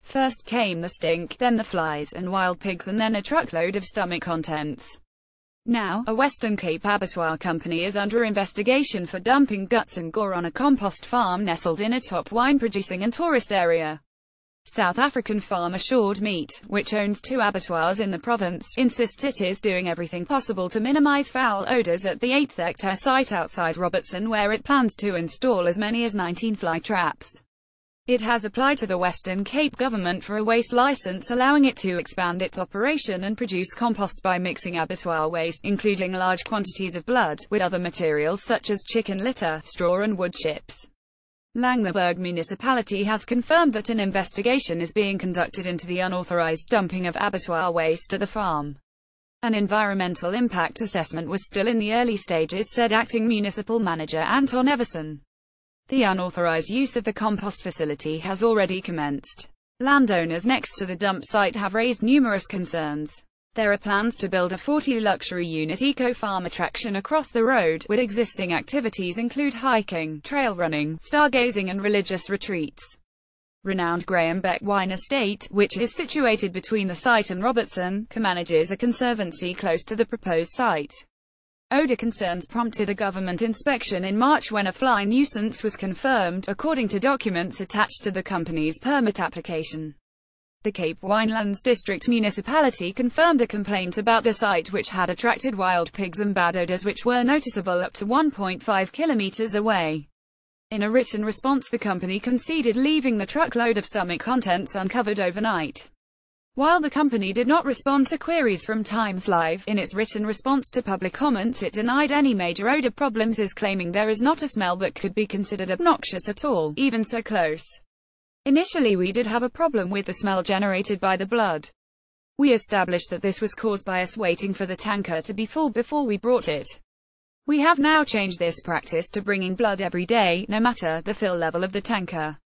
First came the stink, then the flies and wild pigs, and then a truckload of stomach contents. Now, a Western Cape abattoir company is under investigation for dumping guts and gore on a compost farm nestled in a top wine-producing and tourist area. South African farm Assured Meat, which owns 2 abattoirs in the province, insists it is doing everything possible to minimize foul odors at the 8-hectare site outside Robertson, where it plans to install as many as 19 fly traps. It has applied to the Western Cape government for a waste license allowing it to expand its operation and produce compost by mixing abattoir waste, including large quantities of blood, with other materials such as chicken litter, straw and wood chips. Langeberg municipality has confirmed that an investigation is being conducted into the unauthorized dumping of abattoir waste at the farm. An environmental impact assessment was still in the early stages, said acting municipal manager Anton Everson. The unauthorized use of the compost facility has already commenced. Landowners next to the dump site have raised numerous concerns. There are plans to build a 40 luxury unit eco-farm attraction across the road, with existing activities include hiking, trail running, stargazing and religious retreats. Renowned Graham Beck Wine Estate, which is situated between the site and Robertson, manages a conservancy close to the proposed site. Odor concerns prompted a government inspection in March when a fly nuisance was confirmed, according to documents attached to the company's permit application. The Cape Winelands District Municipality confirmed a complaint about the site which had attracted wild pigs and bad odors which were noticeable up to 1.5 kilometers away. In a written response, the company conceded leaving the truckload of stomach contents uncovered overnight. While the company did not respond to queries from Times Live, in its written response to public comments it denied any major odor problems, is claiming there is not a smell that could be considered obnoxious at all, even so close. Initially we did have a problem with the smell generated by the blood. We established that this was caused by us waiting for the tanker to be full before we brought it. We have now changed this practice to bringing blood every day, no matter the fill level of the tanker.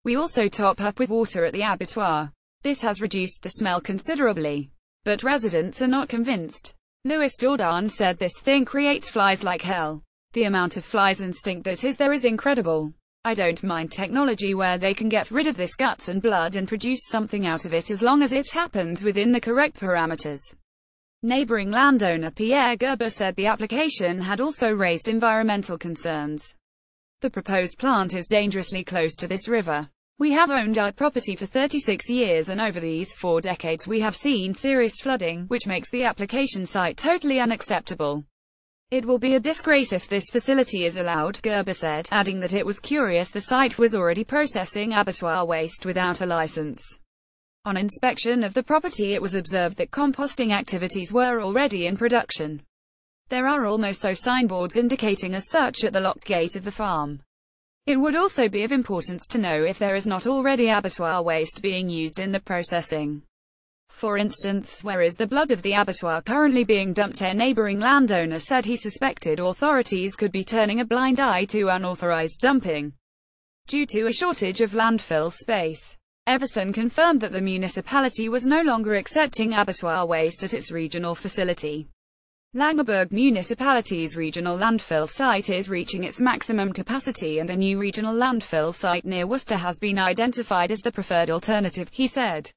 We also top up with water at the abattoir. This has reduced the smell considerably. But residents are not convinced. Louis Jordan said this thing creates flies like hell. The amount of flies and stink that is there is incredible. I don't mind technology where they can get rid of this guts and blood and produce something out of it as long as it happens within the correct parameters. Neighboring landowner Pierre Gerber said the application had also raised environmental concerns. The proposed plant is dangerously close to this river. We have owned our property for 36 years and over these 4 decades we have seen serious flooding, which makes the application site totally unacceptable. It will be a disgrace if this facility is allowed, Gerber said, adding that it was curious the site was already processing abattoir waste without a license. On inspection of the property it was observed that composting activities were already in production. There are also signboards indicating as such at the locked gate of the farm. It would also be of importance to know if there is not already abattoir waste being used in the processing. For instance, where is the blood of the abattoir currently being dumped? A neighboring landowner said he suspected authorities could be turning a blind eye to unauthorized dumping due to a shortage of landfill space. Everson confirmed that the municipality was no longer accepting abattoir waste at its regional facility. Langeberg Municipality's regional landfill site is reaching its maximum capacity and a new regional landfill site near Worcester has been identified as the preferred alternative, he said.